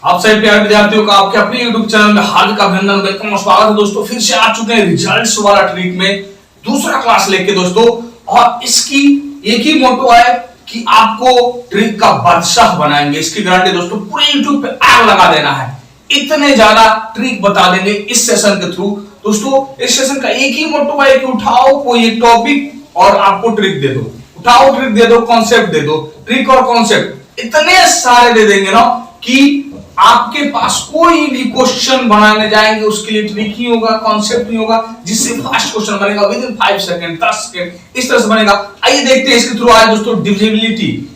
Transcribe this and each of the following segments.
आप सभी प्यारे विद्यार्थियों का आपके अपने YouTube चैनल में हार्दिक अभिनंदन, वेलकम और स्वागत है दोस्तों। फिर से आ चुके हैं रिजल्ट्स वाला ट्रिक में दूसरा क्लास लेके दोस्तों। और इसकी एक ही मोटो है कि आपको ट्रिक का बादशाह बनाएंगे। इसकी गारंटी दोस्तों, पूरे YouTube पे आग लगा देना है। इतने ज्यादा ट्रिक बता देंगे इस सेशन के थ्रू दोस्तों। इस सेशन का एक ही मोटो है कि उठाओ कोई एक टॉपिक और आपको ट्रिक दे दो, उठाओ ट्रिक दे दो, कॉन्सेप्ट दे दो। ट्रिक और कॉन्सेप्ट इतने सारे दे देंगे ना कि आपके पास कोई भी क्वेश्चन बनाने जाएंगे उसके लिए ट्रिक ही होगा, कॉन्सेप्ट ही होगा, जिससे फास्ट क्वेश्चन बनेगा विद इन 5 सेकंड 10 सेकंड इस तरह से बनेगा। आइए देखते हैं इसके थ्रू आज दोस्तों डिविजिबिलिटी,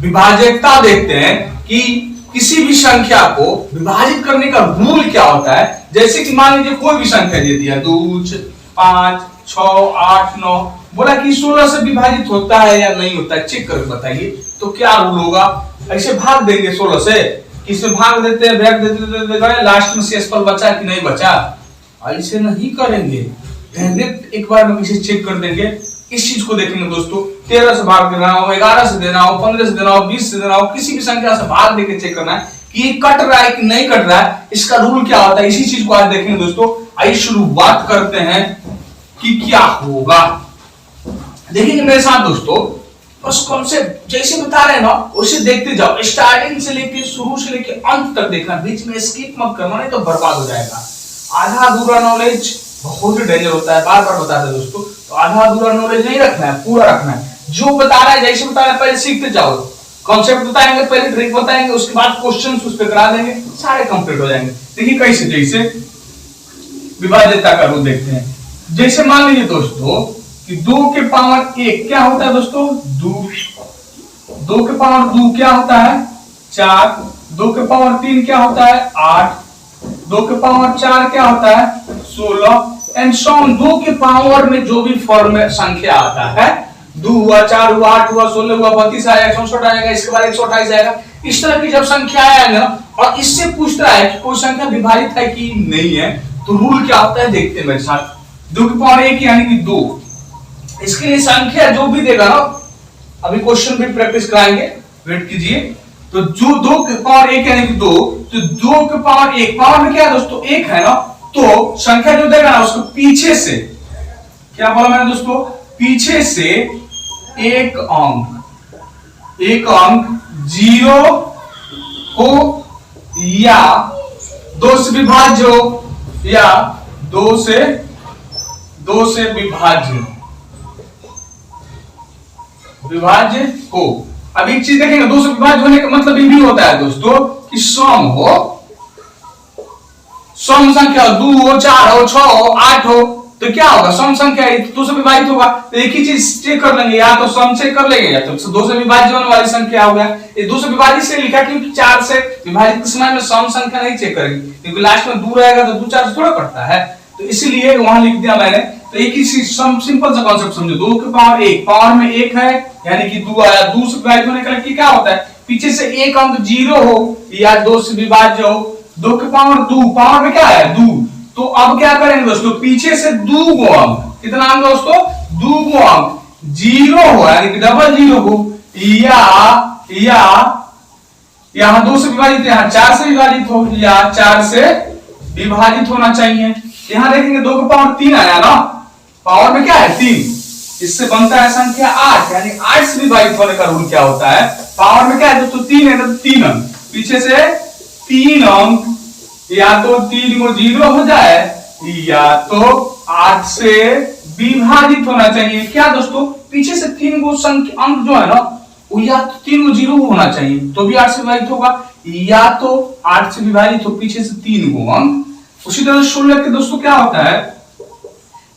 विभाज्यता देखते हैं कि किसी भी संख्या को विभाजित करने का रूल क्या होता है। जैसे कि मान लीजिए कोई भी संख्या दे दिया 2 5 6 8 9, बोला कि 16 से विभाजित होता है या नहीं होता है, चेक करके बताइए। तो क्या रूल होगा? ऐसे भाग देंगे 16 से, किसमें भाग देते हैं, भाग देते लास्ट में शेषफल बचा कि नहीं बचा, ऐसे नहीं करेंगे। डायरेक्ट एक बार में इसे चेक कर देंगे। इस चीज को देखेंगे दोस्तों, 13 से भाग देना हो, 11 से देना हो, 15 से देना हो, 20 से देना हो, किसी भी संख्या से भाग देके चेक करना है कि ये कट रहा है कि नहीं कट रहा है, इसका रूल क्या होता है। इसी चीज को आज देखेंगे दोस्तों। आइए शुरुआत करते हैं कि क्या होगा। देखिए मेरे साथ दोस्तों, बस कॉन्सेप्ट जैसे बता रहे हैं ना उसे देखते जाओ, स्टार्टिंग से लेके शुरू से लेके अंत तक देखना, बीच में स्किप मत करना, नहीं तो बर्बाद हो जाएगा। आधा अधूरा नॉलेज बहुत ही डेंजर होता है, बार बार बताते हैं दोस्तों। तो आधा अधूरा नॉलेज नहीं रखना है, पूरा रखना है। जो बता रहा है जैसे बता रहा है पहले सीखते जाओ, कॉन्सेप्ट बताएंगे, पहले ट्रिक बताएंगे, उसके बाद क्वेश्चन उस पर करा देंगे, सारे कंप्लीट हो जाएंगे। देखिए कैसे, जैसे विभाज्यता का रूल देखते हैं। जैसे मान लीजिए दोस्तों कि 2 के पावर 1 क्या होता है दोस्तों, 2 के पावर 2 क्या होता है 4, 2 के पावर 3 क्या होता है 8, 2 के पावर 4 क्या होता है 16 एंड सो ऑन। 2 के पावर में जो भी फॉर्म संख्या आता है, 2 हुआ, 4 हुआ, 8 हुआ, 16 हुआ, 32 आएगा, 64 आएगा, इसके बाद 128 आएगा। इस तरह की जब संख्या आएगा ना और इससे पूछता है कि कोई संख्या विभाजित है कि नहीं है, तो रूल क्या होता है देखते हैं मेरे साथ। 2 के पावर 1 यानी कि 2, इसके लिए संख्या जो भी देगा ना, अभी क्वेश्चन भी प्रैक्टिस कराएंगे, वेट कीजिए। तो जो 2 के पावर 1 यानी कि 2, तो 2 के पावर 1, पावर में क्या है दोस्तों 1 है ना, तो संख्या जो देगा ना उसको पीछे से, क्या बोला मैंने दोस्तों, पीछे से एक अंक 0 हो या 2 से विभाज्य हो या 2 से विभाज्य हो। अब एक चीज देखेंगे, 2 से विभाज्य होने का मतलब ये भी होता है दोस्तों कि सम हो, सम संख्या 2 हो, 4 हो, 6 हो, 8 हो, तो क्या होगा, सम संख्या है तो 2 से विभाजित होगा। तो एक ही चीज चेक कर लेंगे, या तो सम चेक कर लेंगे या तो 2 से विभाज्य होने वाली संख्या हो गया। ये 2 से विभाजित से लिखा क्योंकि 4 से विभाजित के समय में सम संख्या नहीं चेक करेंगे, क्योंकि लास्ट में 2 रहेगा तो 2 4 से थोड़ा कटता है, तो इसीलिए वहां लिख दिया मैंने। तो एक ही सिंपल सा कॉन्सेप्ट समझो, 2 के पावर 1, पावर में 1 है यानी कि 2 आया। 2 से विभाजित होने का क्या होता है, पीछे से एक अंक 0 हो या 2 से विभाज्य हो। 2 के पावर 2, पावर में क्या है 2, तो अब क्या करेंगे दोस्तों, पीछे से 2 गो अंक, कितना अंक दोस्तों 2 गो अंक 0 हो यानी कि डबल 0 हो, या यहां 2 से विभाजित, यहां 4 से विभाजित हो या 4 से विभाजित होना चाहिए। यहां देखेंगे 2 के पावर 3 आया ना, पावर में क्या है 3, इससे बनता है संख्या 8 यानी 8 से विभाजित होने का रूल क्या होता है, पावर में क्या है दोस्तों 3 है, तो 3 अंक, पीछे से 3 अंक या तो 3 को 0 हो जाए या तो 8 से विभाजित होना चाहिए। क्या दोस्तों, पीछे से 3 को संख्या अंक जो है ना वो या तो 3 को 0 होना चाहिए तो भी 8 से विभाजित होगा, या तो 8 से विभाजित हो पीछे से 3 को अंक। उसी तरह 16 के दोस्तों क्या होता है,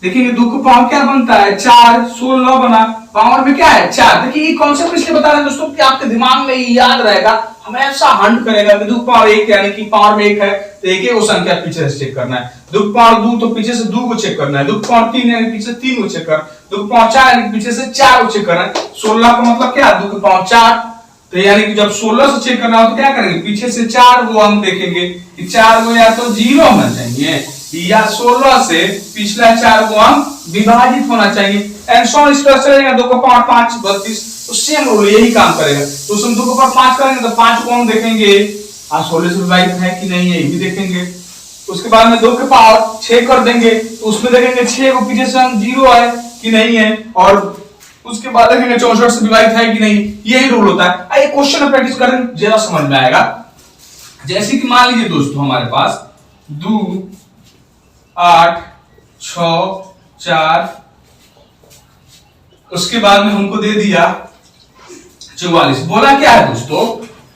देखिए 2 का पावर क्या बनता है 4, 16 बना, पावर में क्या है 4। देखिए ये कॉन्सेप्ट इसलिए बता रहे हैं दोस्तों कि आपके दिमाग में याद रहेगा, हमेशा हंट करेगा कि 2 का पावर 1 यानी कि पावर में 1 है तो एक वो संख्या पीछे से चेक करना है। 2 का पावर 2 तो पीछे से 2 को चेक करना है। 2 का पावर 3 यानी पीछे से 3 को चेक करना है। 2 का पावर 4 यानी पीछे से 4 को चेक करना है। 16 का मतलब क्या है 2 का पावर 4, तो यानी कि जब 16 से चेक करना हो तो क्या करेंगे, पीछे से 4 गो अंक देखेंगे कि 4 गो या तो 0 होना चाहिए या 16 से पिछला 4 गो अंक विभाजित होना चाहिए। एंड सो इस तरह चलेगा। 2 का पावर 5 32, तो सेम रूल यही काम करेगा। तो उसमें 2 का पावर 5 करेंगे तो 5 को अंक देखेंगे आज 16 से विभाजित है कि नहीं है ये भी देखेंगे। उसके बाद में 2 के पावर 6 कर देंगे तो उसमें देखेंगे 6 को पीछे से अंक 0 है कि नहीं है, और उसके बाद देखेंगे 64 से विभाजित है कि नहीं। यही रूल होता है। आइए क्वेश्चन में प्रैक्टिस करें, ज्यादा समझ में आएगा। जैसे कि मान लीजिए दोस्तों हमारे पास 2 8 6 4, उसके बाद में हमको दे दिया 44। बोला क्या है दोस्तों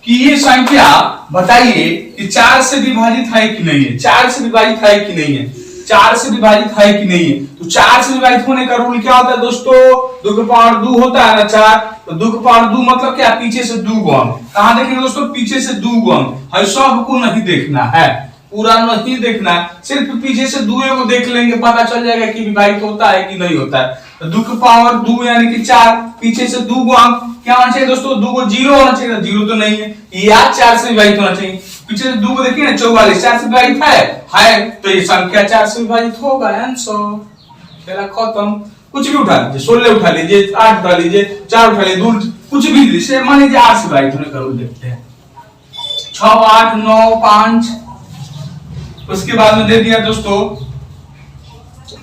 कि ये संख्या बताइए कि 4 से विभाजित है कि नहीं है, 4 से विभाजित है कि नहीं है, 4 से विभाजित है कि नहीं है। तो 4 से विभाजित होने का रूल क्या होता है दोस्तों, 2 के पावर 2 होता है ना 4, तो 2 के पावर 2 मतलब क्या, पीछे से 2 गुना। कहां देखेंगे दोस्तों, पीछे से 2 गुना है। सबको नहीं देखना है, पूरा नहीं देखना है, सिर्फ पीछे से 2 को देख लेंगे, पता चल जाएगा कि विभाजित होता है कि नहीं होता है। तो 2 के पावर 2 यानी कि 4, पीछे से 2 गुना क्या होना चाहिए दोस्तों, 2 को 0 होना चाहिए, 0 तो नहीं है, या 4 से विभाजित होना चाहिए। पीछे से 2 को देखिए ना 44, 4 से विभाजित है तो ये संख्या 4 से विभाजित होगा। आंसर खेला खत्म। कुछ भी उठा लीजिए, 16 उठा लीजिए, 8 उठा लीजिए, 4 उठा लीजिए, 2 कुछ भी लीजिए। मान लीजिए 8 से विभाजित होने का रूल देखते हैं। 6 8 9 5, उसके बाद में दे दिया दोस्तों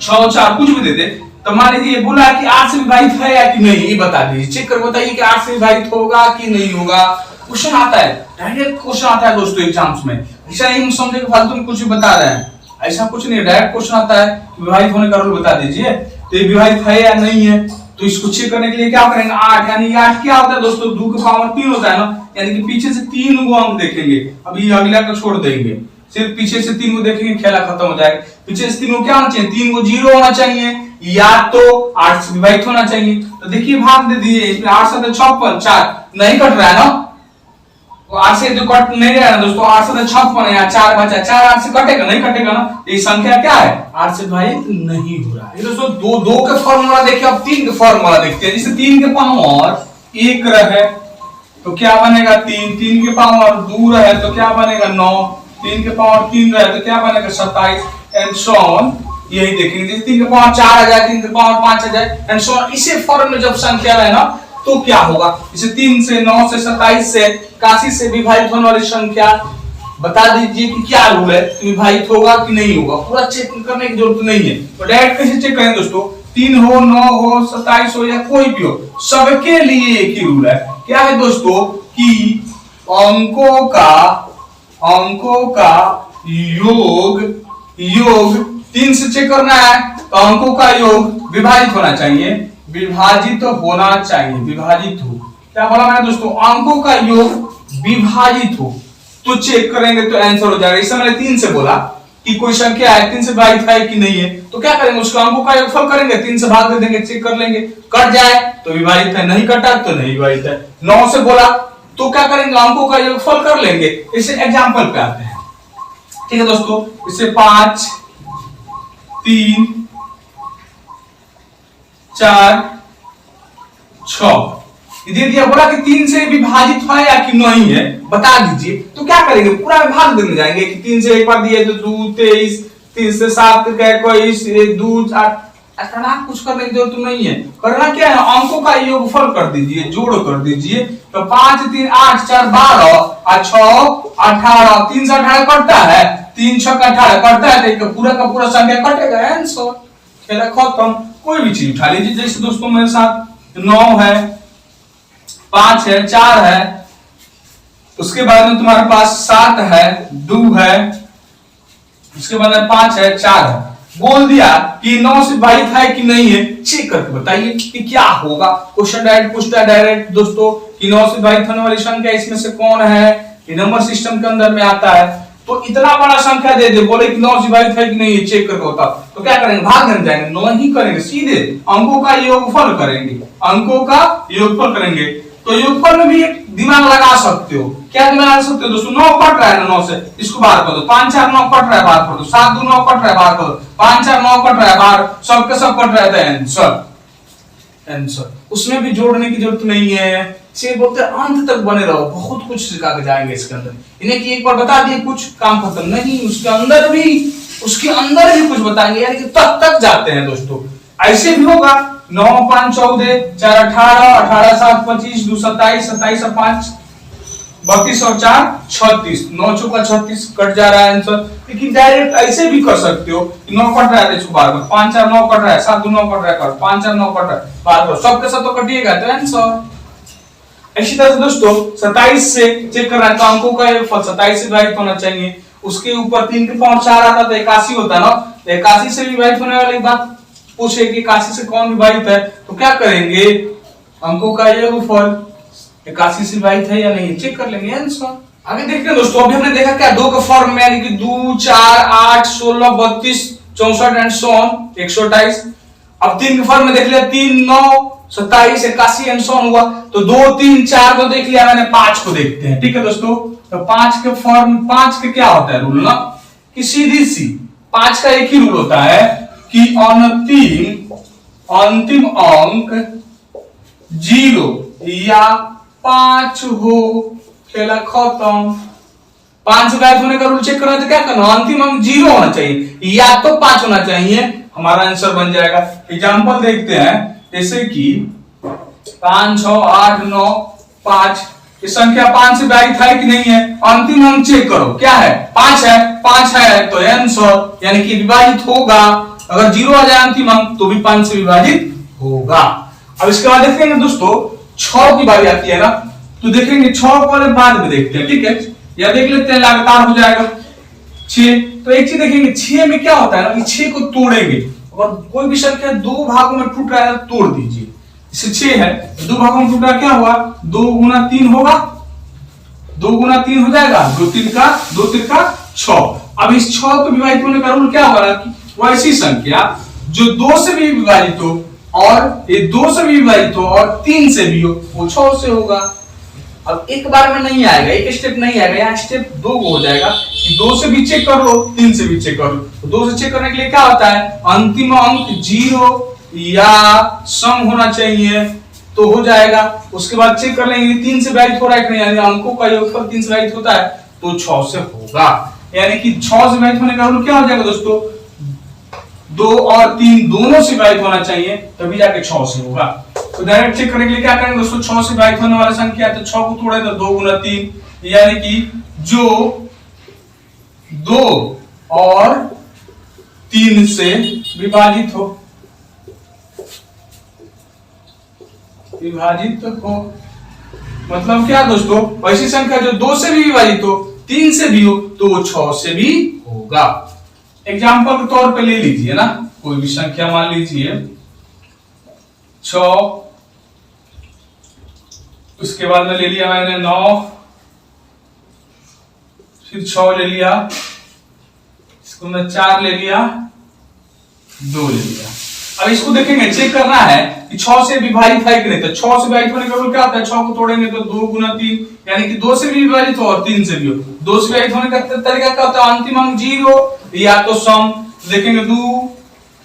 6 4, कुछ भी दे दे। तो मान लीजिए बोला कि 8 से विभाजित है या कि नहीं, ये बता दीजिए, चेक कर बताइए कि 8 से विभाजित होगा कि नहीं होगा। क्वेश्चन आता है, डायरेक्ट क्वेश्चन आता है दोस्तों एग्जाम्स में। ऐसा नहीं समझे कि फालतू में कुछ भी बता रहे हैं, ऐसा कुछ नहीं, डायरेक्ट क्वेश्चन आता है कि विभाजित होने का रूल बता दीजिए। तो ये विभाजित है या नहीं है, तो इसको चेक करने के लिए क्या करेंगे, 8 यानी 8 क्या होता है दोस्तों, 2 के पावर 3 होता है ना, यानी कि पीछे से 3 को हम देखेंगे। अभी अगला को छोड़ देंगे, सिर्फ पीछे से 3 को देखेंगे, खेला खत्म हो जाएगा। पीछे से 3 को क्या होना चाहिए, 3 को 0 होना चाहिए, या तो 8 से विभाजित होना चाहिए। तो देखिए भाग दे दिए, इसमें 8 7 56, 4 नहीं कट रहा है ना, तो 8 से जो कट नहीं रहा है ना दोस्तों, 8 7 56 है, 4 बचा, 4 8 से कटेगा नहीं, कटेगा ना, ये संख्या क्या है, 8 से विभाजित नहीं हो रहा है। दोस्तों 2 के फॉर्मूला देखिए, अब 3 के फॉर्मूला देखते हैं। जैसे 3 के पावर 1 रहे तो क्या बनेगा 3, 3 के पावर 2 रहे तो क्या बनेगा 9, 3 के पावर 3 रहे तो क्या बनेगा 27, एंड सो ऑन। यही देखेंगे, जैसे 3 के पावर 4 आ जाए, 3 के पावर 5 आ जाए, एंड सो ऑन। इसी फॉर्म में जब संख्या है ना तो क्या होगा, जैसे 3 से 9 से 27 से 81 से विभाजित होने वाली संख्या बता दीजिए कि क्या रूल है, विभाजित होगा कि नहीं होगा। पूरा चेक करने की जरूरत नहीं है, तो डायरेक्ट कैसे चेक करें दोस्तों, 3 हो 9 हो 27 हो या कोई भी हो, सबके लिए एक ही रूल है। क्या है दोस्तों कि अंकों का योग 3 से चेक करना है, तो अंकों का योग विभाजित होना चाहिए, विभाजित होना चाहिए, विभाजित हो। क्या बोला मैंने दोस्तों, अंकों का योग विभाजित हो तो चेक करेंगे तो आंसर हो जाएगा। इसे मैंने 3 से बोला कि कोई संख्या है 3 से विभाजित है कि नहीं है, तो क्या करेंगे, उसका अंकों का योगफल करेंगे, 3 से भाग दे देंगे, चेक कर लेंगे, कट जाए तो विभाजित है, नहीं कटा तो नहीं विभाजित है। 9 से बोला तो क्या करेंगे, अंकों का योगफल कर लेंगे। इसे एग्जांपल पे आते हैं, ठीक है दोस्तों। इसे 5 3 4 6 दे दिया, बोला कि 3 से विभाजित है या कि नहीं है बता दीजिए। तो क्या करेंगे, पूरा भाग देने जाएंगे कि 3 से एक बार दिए तो 2 23, 3 से 7 21, 2 8, ऐसा कुछ करने की जरूरत नहीं है। करना क्या है, अंकों का योगफल कर दीजिए, जोड़ कर दीजिए। तो 5 3 8 4 12 और 6 18, 3 से 18 कटता है, 3 6 18 कटता है, तो पूरा का पूरा संख्या कटेगा, आंसर खेला खत्म। कोई भी चीज उठा लीजिए, जैसे दोस्तों मेरे साथ 9 है, 5 है, 4 है, उसके बाद में तुम्हारे पास 7 है, 2 है, उसके बाद में 5 है, 4 है। बोल दिया कि 9 से विभाजित है कि नहीं है, चेक करके बताइए कि क्या होगा। क्वेश्चन डायरेक्ट पूछता है डायरेक्ट दोस्तों कि 9 से विभाजित होने वाली संख्या इसमें से कौन है, ये नंबर सिस्टम के अंदर में आता है। तो इतना बड़ा संख्या दे दे, बोले कि 9 से विभाजित है कि नहीं है, चेक करके होता, तो क्या करेंगे, भाग देने जाएंगे, 9 ही करेंगे, सीधे अंकों का योगफल करेंगे, अंकों का योगफल करेंगे। तो योगफल में भी एक दिमाग लगा सकते हो, क्या दिमाग लगा सकते हो दोस्तों, 9 कट रहा है ना 9 से, इसको बाहर कर दो, 5 4 9 कट रहा है, बाहर कर दो, 7 2 9 कट रहा है, बाहर कर दो, 5 4 9 कट रहा है, बाहर सबके सब कट रहा है, आंसर आंसर। उसमें भी जोड़ने की जरूरत नहीं है, से बोलते अंत तक बने रहो, बहुत कुछ सिखा के जाएंगे इसके अंदर। इन्हें कि एक बार बता दिए कुछ काम खत्म नहीं, उसके अंदर भी कुछ बताएंगे, यानी कि तक जाते हैं दोस्तों। ऐसे भी होगा 9 5 14 4 18 18 7 25 2 27 27 5 32 और 4 36, 9 चौका 36 कट जा रहा है आंसर। लेकिन डायरेक्ट ऐसे भी कर सकते हो, 9 कट रहा है इसको बार बार, 5 4 9 कट रहा है, 7 2 9 कट रहा है, 5 4 9 कट रहा है, बार बार सबके साथ तो कटिएगा तो आंसर। इसी तरह से दोस्तों 27 से चेक करना है तो अंकों का फल 27 से विभाजित होना चाहिए। उसके ऊपर 3 के पावर 4 आता तो 81 होता है ना, तो 81 से विभाजित होने वाली बात पूछे कि 81 से कौन विभाजित है, तो क्या करेंगे, अंकों का योगफल 81 से विभाजित है या नहीं चेक कर लेंगे आंसर। आगे देखते हैं दोस्तों, अभी हमने देखा क्या 2 के फॉर्म में, यानी कि 2 4 8 16 32 64 एंड सो ऑन 128। अब 3 के फॉर्म में देख लिया, 3 9 27 81 एंड सो ऑन हुआ, तो 2 3 4 को देख लिया मैंने, 5 को देखते हैं। ठीक है दोस्तों, तो 5 के फॉर्म, 5 के क्या होता है रूल ना, कि सीधी सी 5 का एक ही रूल होता है कि अंतिम अंक 0 या 5 हो, खेला खत्म। 5 से विभाजित होने का रूल चेक करना है तो क्या करना, अंतिम अंक 0 होना चाहिए या तो 5 होना चाहिए, हमारा आंसर बन जाएगा। एग्जांपल देखते हैं, जैसे कि 5 6 8 9 5, ये संख्या 5 से विभाजित है कि नहीं है, अंतिम अंक चेक करो क्या है, 5 है, 5 है तो आंसर यानी कि विभाजित होगा। अगर 0 आ जाए अंतिम अंक तो भी 5 से विभाजित होगा। अब इसके बाद देखेंगे दोस्तों 6 की बारी आती है ना, तो देखेंगे 6 को बाद में देखते हैं। ठीक है, या देख लेते हैं लगातार हो जाएगा 6। तो एक चीज देखेंगे, 6 में क्या होता है ना कि 6 को तोड़ेंगे, और कोई भी संख्या 2 भागों में टूट रहा है तोड़ दीजिए। जैसे 6 है, 2 भागों में टूट रहा, क्या हुआ, 2 गुना 3 होगा, 2 गुना 3 हो जाएगा, 2 3 का 6। अब इस 6 को विभाजित होने का रूल क्या होगा कि वो ऐसी संख्या जो 2 से भी विभाजित हो, और ये 2 से भी विभाजित हो और 3 से भी हो, वो 6 से होगा। अब एक बार में नहीं आएगा, एक स्टेप नहीं आएगा, यहाँ स्टेप 2 हो जाएगा कि 2 से भी चेक कर लो, 3 से भी चेक कर लो। तो 2 से चेक करने के लिए क्या होता है, अंतिम अंक 0 या सम होना चाहिए तो हो जाएगा। उसके बाद चेक कर लेंगे 3 से विभाजित हो रहा है कि नहीं, यानी अंकों का योगफल 3 से विभाजित होता है तो 6 से होगा। यानी कि 6 से विभाजित होने का रूल क्या हो जाएगा दोस्तों, 2 और 3 दोनों से विभाजित होना चाहिए तभी जाके 6 से होगा। तो डायरेक्ट चेक करने के लिए क्या करेंगे दोस्तों, 6 से विभाजित होने वाला संख्या है तो 6 को तोड़े तो 2 गुना 3, यानी कि जो 2 और 3 से विभाजित हो, मतलब क्या दोस्तों, ऐसी संख्या जो 2 से भी विभाजित हो, 3 से भी हो, तो वो 6 से भी होगा। एग्जाम्पल के तौर पे ले लीजिए ना, कोई भी संख्या मान लीजिए 6, उसके बाद में ले लिया मैंने 9, फिर 6 ले लिया, इसको मैं 4 ले लिया, 2 ले लिया। अब इसको देखेंगे, चेक करना है कि 6 से विभाजित है कि नहीं, तो 6 से विभाजित होने का रूल क्या होता है, 6 को तोड़ेंगे तो 2 गुना 3, यानी कि 2 से भी विभाजित हो और 3 से भी हो। 2 से विभाजित होने का तरीका क्या होता है, अंतिम अंक 0 या तो सम, देखेंगे 2,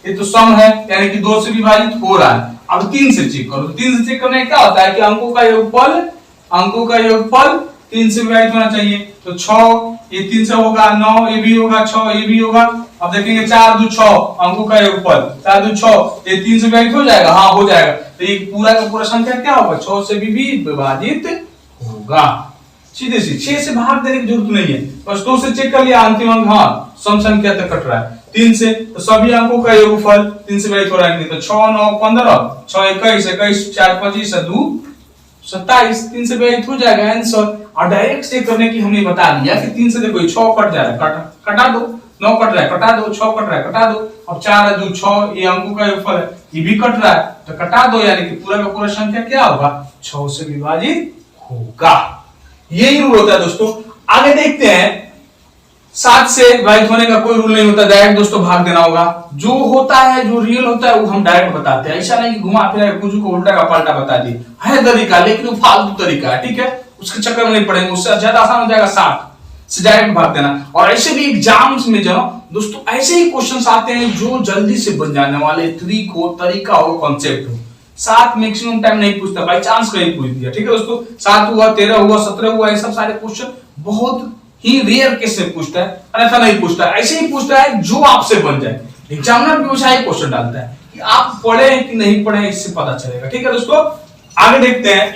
ये तो सम है यानी कि 2 से विभाजित हो रहा है। अब 3 से चेक करो, 3 से चेक करने क्या होता है कि अंकों का योगफल 3 से विभाजित होना चाहिए, तो 6 ये 3 से होगा, 9 ये भी होगा, 6 ये भी होगा। अब देखेंगे 4 2 6 अंकों का योगफल 4 2 6, ये 3 से विभाजित हो जाएगा, हाँ हो जाएगा। तो ये पूरा का पूरा संख्या क्या होगा, 6 से भी विभाजित होगा। सीधे से 6 से भाग देने की जरूरत नहीं है, बस 2 से चेक कर लिया, अंतिम अंक हाँ सम संख्या तक कट रहा है। 3 से तो सभी अंकों का योगफल 3 से विभाजित हो रहा है, तो 6 9 15, 6 21 21 4 25 2 27, 3 से विभाजित हो जाएगा आंसर। और डायरेक्ट चेक करने की हमने बता दिया कि 3 से देखो 6 कट जा रहा है, कटा दो, 9 कट रहा है कटा दो, 6 कट रहा है कटा दो, अब 4 2 6 ये अंकों का योगफल है, ये भी कट रहा है तो कटा दो, यानी कि पूरा का पूरा संख्या क्या होगा, 6 से विभाजित होगा। यही रूल होता है दोस्तों। आगे देखते हैं, 7 से विभाजित होने का कोई रूल नहीं होता, डायरेक्ट दोस्तों भाग देना होगा। जो होता है, जो रियल होता है वो हम डायरेक्ट बताते हैं, ऐसा नहीं कि घुमा फिरा कुछ को उल्टा का पलटा बता दिए है तरीका, लेकिन वो फालतू तरीका है। ठीक है, उसके चक्कर में नहीं पड़ेंगे, उससे ज्यादा आसान हो जाएगा 7 से डायरेक्ट भाग देना। और ऐसे भी एग्जाम्स में जो दोस्तों ऐसे ही क्वेश्चंस आते हैं जो जल्दी से बन जाने वाले, ट्रिक हो, तरीका हो, कॉन्सेप्ट हो। 7 मैक्सिमम टाइम नहीं पूछता, बाई चांस कहीं पूछ दिया। ठीक है दोस्तों, 7 हुआ, 13 हुआ, 17 हुआ, ये सब सारे क्वेश्चन बहुत ही रेयर केस में पूछता है, अन्यथा नहीं पूछता। ऐसे ही पूछता है जो आपसे बन जाए। एग्जामिनर भी वैसा ही क्वेश्चन डालता है कि आप पढ़े कि नहीं पढ़े, इससे पता चलेगा। ठीक है दोस्तों, आगे देखते हैं।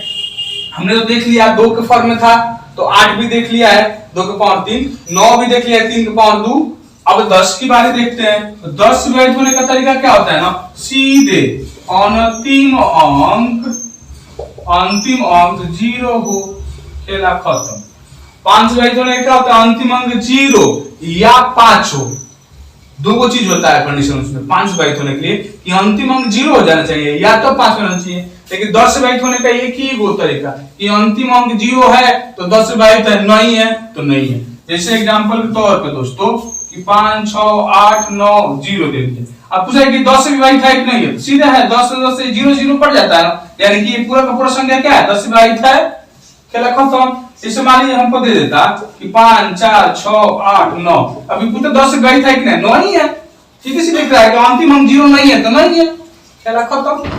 हमने तो देख लिया 2 के फॉर्म में था, तो 8 भी देख लिया है, 2 के पावर 3, 9 भी देख लिया है, 3 के पावर 2। अब 10 की बारी देखते हैं। तो 10 से विभाजित होने का तरीका क्या होता है ना, सीधे अंतिम अंक 0 हो, खेला खत्म। 5 से विभाजित होने का क्या होता है, अंतिम अंक 0 या 5 हो। दो को चीज होता है कंडीशन उसमें 5 से विभाजित होने के लिए कि अंतिम अंक 0 हो जाना चाहिए या तो 5 होना चाहिए। लेकिन 10 से विभाजित होने का एक ही वो तरीका कि अंतिम अंक 0 है तो 10 से विभाजित है, नहीं है तो नहीं है। जैसे एग्जांपल के तौर पे दोस्तों कि 5 6 8 9 0 दे दिए। अब पूछा कि 10 से विभाजित है कि नहीं है, तो सीधा है 10 से 0 0 पड़ जाता है ना, यानी कि ये पूरा का पूरा संख्या क्या है, 10 से विभाजित है, खेला खत्म। इसे मान लीजिए हमको दे देता कि 5 4 6 8 9, अभी पूछते 10 से विभाजित है कि नहीं, नहीं है, ठीक है, लिख रहा है कि अंतिम अंक 0 नहीं है तो नहीं है, खेला खत्म।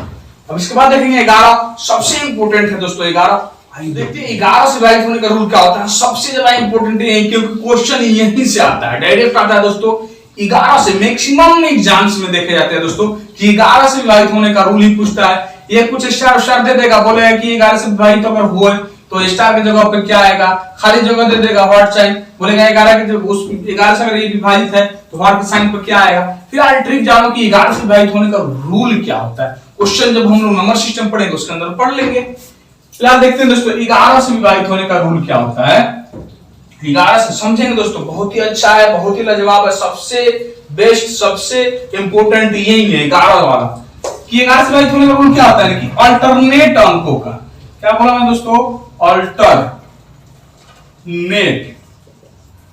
अब इसके बाद देखेंगे 11, सबसे इंपोर्टेंट है दोस्तों 11। आइए देखते हैं 11 से विभाजित होने का रूल क्या होता है। सबसे ज्यादा इंपोर्टेंट है क्योंकि क्वेश्चन यहीं से आता है, डायरेक्ट आता है दोस्तों। 11 से मैक्सिमम एग्जाम्स में देखे जाते हैं दोस्तों कि 11 से विभाजित होने का रूल ही पूछता है। ये कुछ स्टार दे देगा, बोलेगा कि 11 से विभाजित अगर हुए तो स्टार की जगह पे क्या आएगा, खाली जगह दे देगा व्हाट साइन, बोलेगा 11 के जब उस 11 से अगर ये विभाजित है तो व्हाट साइन पर क्या आएगा। फिर आज ट्रिक जानो कि 11 से विभाजित होने का रूल क्या होता है। क्वेश्चन जब हम लोग नंबर सिस्टम पढ़ेंगे उसके अंदर पढ़ लेंगे। फिलहाल देखते हैं दोस्तों 11 से विभाजित होने का रूल क्या होता है। 11 से समझेंगे दोस्तों, बहुत ही अच्छा है, बहुत ही लाजवाब है, सबसे बेस्ट सबसे इंपोर्टेंट यही है 11 वाला कि 11 से विभाजित होने का रूल क्या होता है कि अल्टरनेट अंकों का, क्या बोला मैं दोस्तों,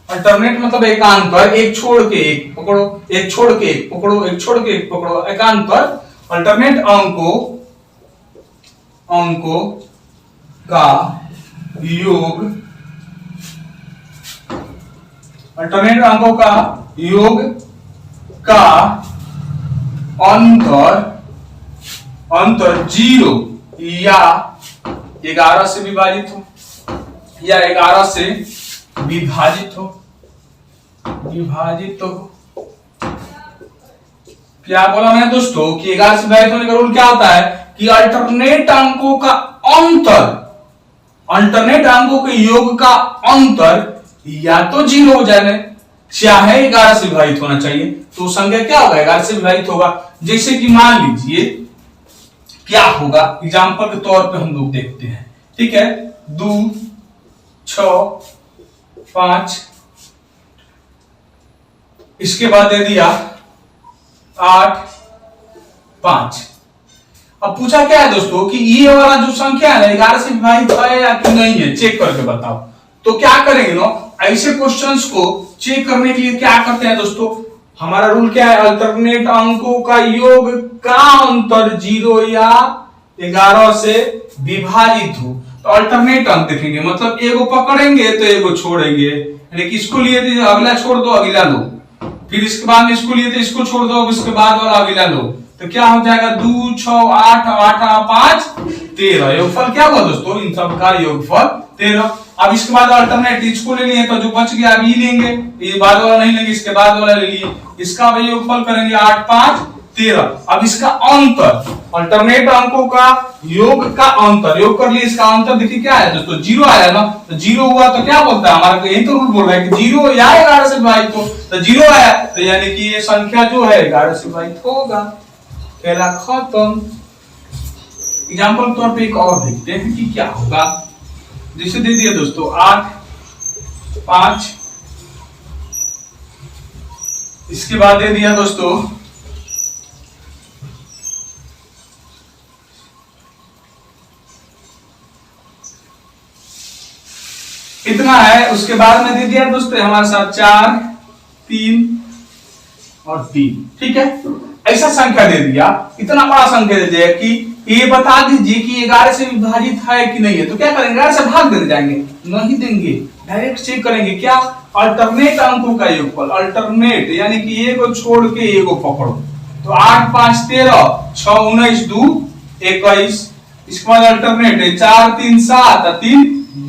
अल्टरनेट मतलब एकांतर, एक छोड़ के एक पकड़ो, एक छोड़ के एक पकड़ो, एक छोड़ के एक पकड़ो, एकांतर अल्टरनेट अंकों का योग, अल्टरनेट अंकों का योग का अंतर 0 या 11 से विभाजित हो या 11 से विभाजित हो क्या बोला मैंने दोस्तों कि 11 से विभाजित होने का रूल क्या होता है कि अल्टरनेट अंकों का अंतर, अल्टरनेट अंकों के योग का अंतर या तो 0 हो जाए चाहे 11 से विभाजित होना चाहिए। तो संख्या क्या होगा, 11 से विभाजित होगा। जैसे कि मान लीजिए क्या होगा, एग्जांपल के तौर पे हम लोग देखते हैं, ठीक है, 2 6 5, इसके बाद दे दिया 8 5। अब पूछा क्या है दोस्तों कि ये वाला जो संख्या है 11 से विभाजित है या कि नहीं है, चेक करके बताओ। तो क्या करेंगे ना, ऐसे क्वेश्चंस को चेक करने के लिए क्या करते हैं दोस्तों, हमारा रूल क्या है, अल्टरनेट अंकों का योग का अंतर 0 या 11 से विभाजित हो। तो अल्टरनेट अंक देखेंगे मतलब एगो पकड़ेंगे तो एगो छोड़ेंगे, यानी कि इसको लिए थे अगला छोड़ दो अगला लो, फिर इसके बाद में इसको लिए थे इसको छोड़ दो इसके बाद वाला अगला लो, तो क्या हो जाएगा 2 6 8 8 5 13। योगफल क्या हुआ दोस्तों, इन सब का योगफल 13। अब इसके बाद अल्टरनेट इसको ले लिए तो जो बच गया अभी लेंगे, ये बाद वाला नहीं लेंगे, इसके बाद वाला ले लिए, इसका भी योगफल करेंगे 8 5 13। अब इसका अंतर, अल्टरनेट अंकों का योग का अंतर, योग कर लिए, इसका अंतर देखिए क्या है दोस्तों, 0 आया ना, तो 0 हुआ तो क्या बोलता है हमारा, यही तो रूल बोल रहा है कि 0 या 11 से विभाजित हो, तो 0 आया तो यानी कि ये संख्या जो है 11 से विभाजित होगा, पहला खत्म। एग्जांपल तौर पे एक और देखते हैं कि क्या होगा। जैसे दे दिया दोस्तों 8 5, इसके बाद दे दिया दोस्तों इतना है, उसके बाद में दे दिया दोस्तों हमारे साथ 4 3 और 3, ठीक है, ऐसा संख्या दे दिया, इतना बड़ा संख्या दे दिया कि ये बता दीजिए कि 11 से विभाजित है कि नहीं है। तो क्या करेंगे, 11 से भाग देने जाएंगे, नहीं देंगे, डायरेक्ट चेक करेंगे क्या, अल्टरनेट अंकों का योगफल, अल्टरनेट यानी कि एक को छोड़ के एक को पकड़ो, तो 8 5 13, 6 19 2 21, इसके बाद अल्टरनेट है 4 3 7 3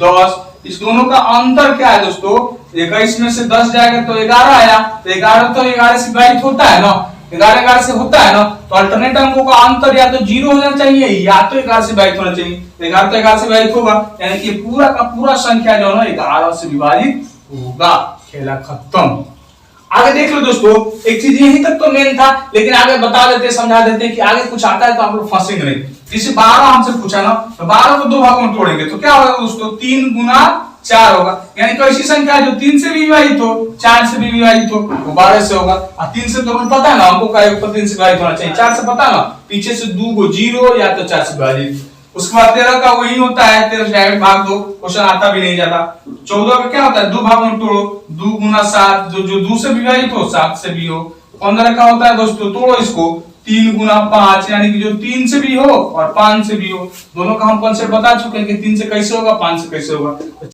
10। इस दोनों का अंतर क्या है दोस्तों, 21 में से 10 जाएगा तो 11 आया, तो 11 तो 11 से विभाजित होता है ना, 11 11 से होता है ना, तो अल्टरनेट अंकों का अंतर या तो 0 होना चाहिए या तो 11 से विभाजित होना चाहिए। 11 तो 11 से विभाजित होगा, यानी कि पूरा का पूरा संख्या जो है ना 11 से विभाजित होगा। खेला खत्म। आगे देख लो दोस्तों, एक चीज यही तक तो मेन था, लेकिन आगे बता देते, समझा देते कि आगे कुछ आता है तो आप लोग फंसेंगे नहीं। जैसे 12 हमसे पूछा ना, तो 12 को दो भागों में तोड़ेंगे तो क्या होगा दोस्तों, 3 गुना 4 होगा। यानी कोई ऐसी संख्या है जो 3 से भी विभाजित हो, 4 से भी विभाजित हो, वो 12 से होगा। और 3 से तो पता है ना हमको, का 3 से विभाजित होना चाहिए। 4 से पता है ना, पीछे से 2 को 0 या तो 4 से विभाजित। उसके बाद 13 का वही होता है, 13 से डायरेक्ट भाग दो, क्वेश्चन आता भी नहीं जाता। 14 का क्या होता है, 2 भागों में तोड़ो, 2 गुना 7, जो 2 से विभाजित हो 7 से भी हो। 15 का होता है दोस्तों, तोड़ो इसको, 3 गुना 5, यानी कि जो 3 से भी हो और 5 से भी हो। दोनों का हम कॉन्सेप्ट बता चुके हैं कि 3 से कैसे होगा, 5 से कैसे होगा।